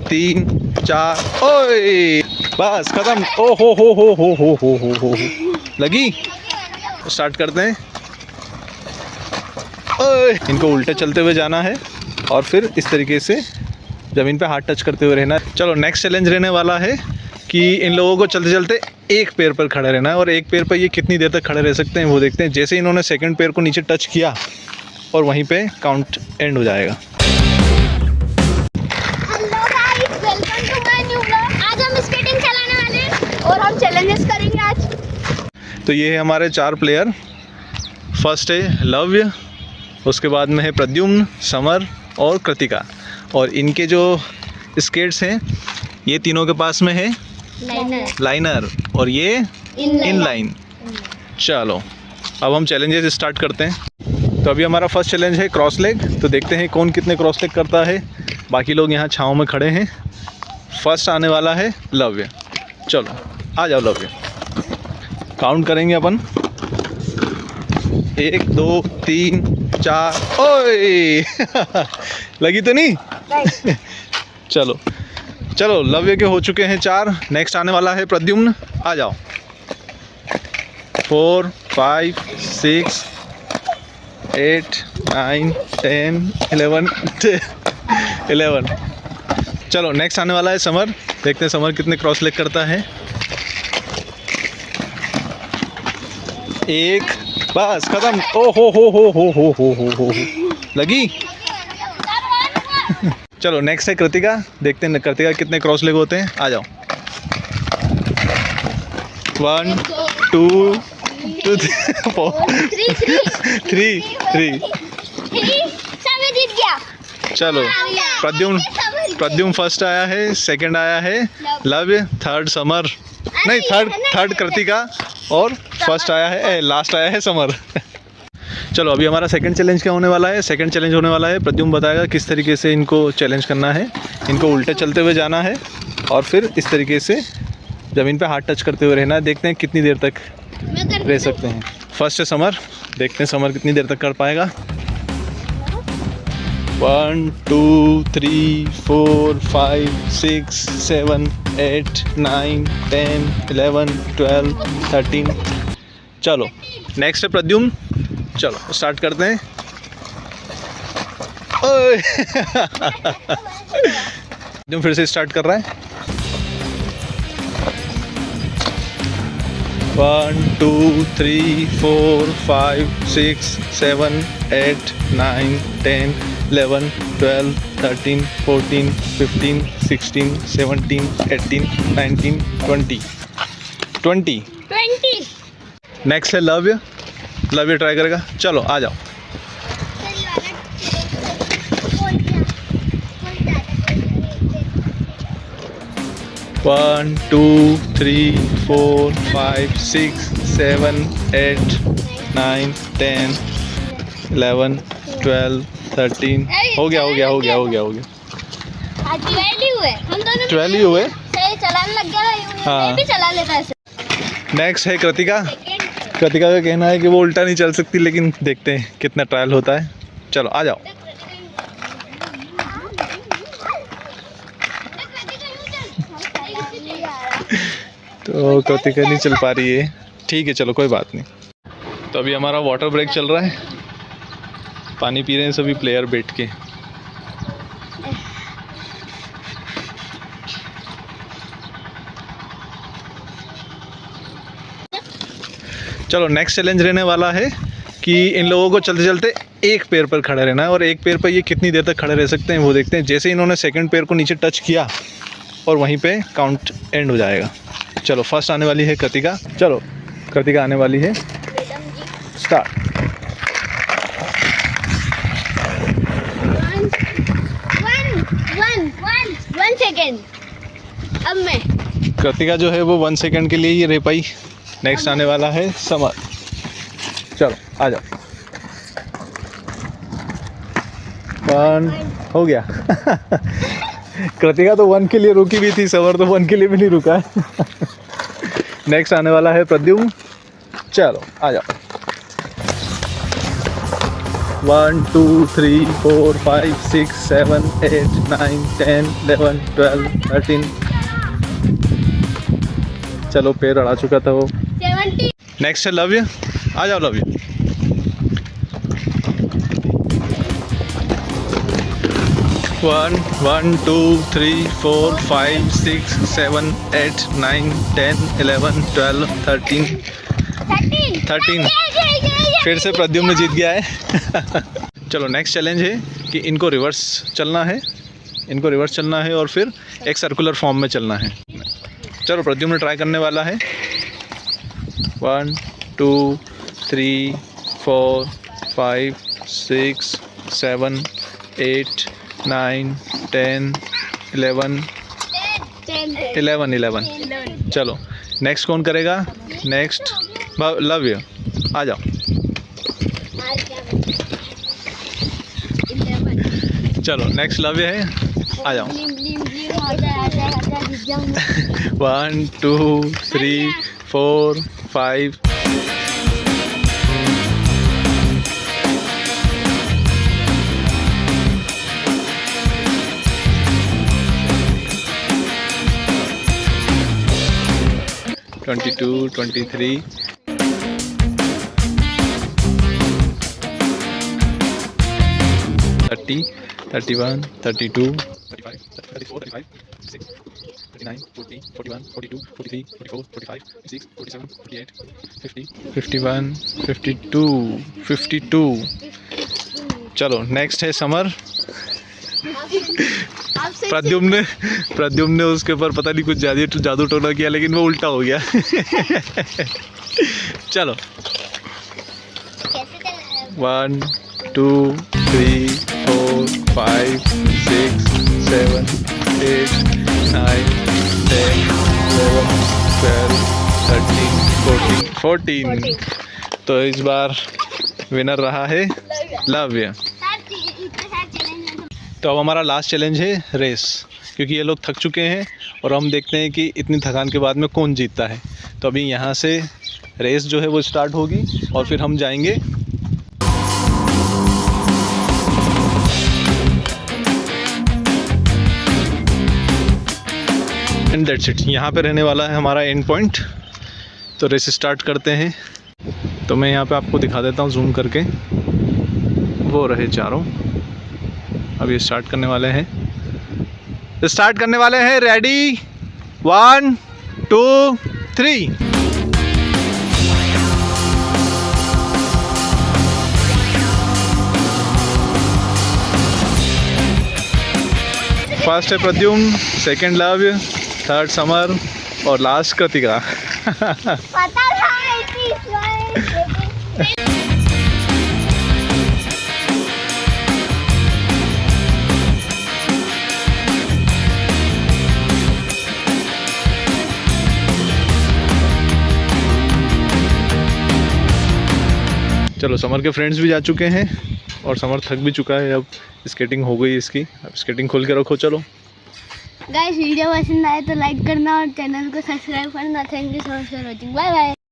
3 4 ओए बस खत्म। ओ हो लगी। स्टार्ट करते हैं। ओए इनको उल्टे चलते हुए जाना है और फिर इस तरीके से ज़मीन पे हाथ टच करते हुए रहना। चलो नेक्स्ट चैलेंज रहने वाला है कि इन लोगों को चलते चलते एक पैर पर खड़े रहना है और एक पैर पर ये कितनी देर तक खड़े रह सकते हैं वो देखते हैं। जैसे इन्होंने सेकंड पैर को नीचे टच किया और वहीं पे काउंट एंड हो जाएगा। Hello guys, welcome to my new vlog. आज हम स्केटिंग चलाने वाले हैं और हम चैलेंजेस करेंगे आज। तो ये है हमारे 4 प्लेयर। फर्स्ट है लव्य, उसके बाद में है प्रद्युम्न, समर और कृतिका। और इनके जो स्केट्स हैं ये तीनों के पास में है लाइनर और ये इन लाइन। चलो अब हम चैलेंजेस स्टार्ट करते हैं। तो अभी हमारा फर्स्ट चैलेंज है क्रॉस लेग। तो देखते हैं कौन कितने क्रॉस लेग करता है। बाकी लोग यहाँ छाँव में खड़े हैं। फर्स्ट आने वाला है लव्य। चलो आ जाओ लव्य। काउंट करेंगे अपन 1 2 3 4 ओए लगी तो नहीं? चलो चलो लव्य के हो चुके हैं 4। नेक्स्ट आने वाला है प्रद्युम्न। आ जाओ 4 5 6 8 9 10 11। चलो नेक्स्ट आने वाला है समर। देखते हैं समर कितने क्रॉस लेग करता है। 1 बस खत्म। ओ हो लगी। चलो नेक्स्ट है कृतिका। देखते हैं कृतिका कितने क्रॉस लेग होते हैं। आ जाओ 1 2 4 3 सब जीत गया। चलो प्रद्युम्न फर्स्ट आया है, सेकंड आया है लव्य, थर्ड समर नहीं थर्ड कृतिका और फर्स्ट आया है लास्ट आया है समर। चलो अभी हमारा सेकंड चैलेंज क्या होने वाला है। सेकंड चैलेंज होने वाला है प्रद्युम्न बताएगा किस तरीके से इनको चैलेंज करना है। इनको उल्टे चलते हुए जाना है और फिर इस तरीके से ज़मीन पे हाथ टच करते हुए रहना है। देखते हैं कितनी देर तक रह सकते हैं। फर्स्ट है समर। देखते हैं समर कितनी देर तक कर पाएगा। 1 2 3 4 5 6 7 8 9 10 11 12 13। चलो नेक्स्ट है प्रद्युम्न। चलो स्टार्ट करते हैं। ओए प्रद्युम्न फिर से स्टार्ट कर रहा है। 1 2 3 4 5 6 7 8 9 10 11 12 13 14 15 16 17 18 19 20। नेक्स्ट है लव्य। लव्य ट्राई करेगा। चलो आ जाओ 1 2 3 4 5 6 7 8 9 10 11 12 13। हो गया। आज 12 ही हुए। हम दोनों 12 ही हुए। सही चलाने लग गया था। हाँ। मैं भी चला लेता ऐसे। नेक्स्ट है कृतिका। कृतिका का कहना है कि वो उल्टा नहीं चल सकती, लेकिन देखते हैं कितना ट्रायल होता है। चलो आ जाओ। तो कृतिका नहीं चल पा रही है। ठीक है चलो कोई बात नहीं। तो अभी हमारा वाटर ब्रेक चल रहा है। पानी पी रहे हैं सभी प्लेयर बैठ के। चलो नेक्स्ट चैलेंज रहने वाला है कि इन लोगों को चलते चलते एक पैर पर खड़े रहना है और एक पैर पर ये कितनी देर तक खड़े रह सकते हैं वो देखते हैं। जैसे इन्होंने सेकंड पैर को नीचे टच किया और वहीं पे काउंट एंड हो जाएगा। चलो फर्स्ट आने वाली है कृतिका। चलो कृतिका आने वाली है। स्टार्ट। 1 सेकेंड। अब मैं कृतिका जो है वो 1 सेकंड के लिए ही रह पाई। नेक्स्ट आने वाला है समर। चलो आ जाओ 1 हो गया। कृतिका तो 1 के लिए रुकी भी थी, समर तो 1 के लिए भी नहीं रुका है। नेक्स्ट आने वाला है प्रद्युम्न। चलो आ जाओ 1 2 3 4 5 6 7 8 9 10 11 12 13। चलो पैर अड़ा चुका था वो। 70। नेक्स्ट है लव्य, आ जाओ लव्य। 1 1 2 3 4 5 6 7 8 9 10 11 12 13। 13 फिर से प्रद्युम्न जीत गया है। चलो नेक्स्ट चैलेंज है कि इनको रिवर्स चलना है, इनको रिवर्स चलना है और फिर एक सर्कुलर फॉर्म में चलना है। चलो प्रद्युम्न ट्राई करने वाला है। 1 2 3 4 5 6 7 8 9 10 11 11। चलो नेक्स्ट कौन करेगा? नेक्स्ट लव्य, आ जाओ। चलो नेक्स्ट लव्य है, आ जाओ। 1 2 3 4 5 22 23 30 31 32 35 34 35 36 39 40 41 42 43 44 45 46 47 48 50 51 52 52। चलो नेक्स्ट है समर। प्रद्युम्न ने उसके ऊपर पता नहीं कुछ जादू टोना किया, लेकिन वो उल्टा हो गया। चलो 1 2 3 4 5 6 7 8 9 10 11 12 13 14। तो इस बार विनर रहा है लव्य। तो अब हमारा लास्ट चैलेंज है रेस, क्योंकि ये लोग थक चुके हैं और हम देखते हैं कि इतनी थकान के बाद में कौन जीतता है। तो अभी यहाँ से रेस जो है वो स्टार्ट होगी और फिर हम जाएंगे एंड दैट्स इट। यहाँ पे रहने वाला है हमारा एंड पॉइंट। तो रेस स्टार्ट करते हैं। तो मैं यहाँ पे आपको दिखा देता हूँ जूम करके, वो रहे चारों। अभी स्टार्ट करने वाले हैं, रेडी 1 2 3। फर्स्ट है प्रद्युम्न, सेकंड लव्य, थर्ड समर और लास्ट कृतिका। पता था चलो समर के फ्रेंड्स भी जा चुके हैं और समर थक भी चुका है। अब स्केटिंग हो गई इसकी, अब स्केटिंग खोल के रखो। चलो गाइस, वीडियो पसंद आए तो लाइक करना और चैनल को सब्सक्राइब करना। Thank you so much for watching. Bye bye.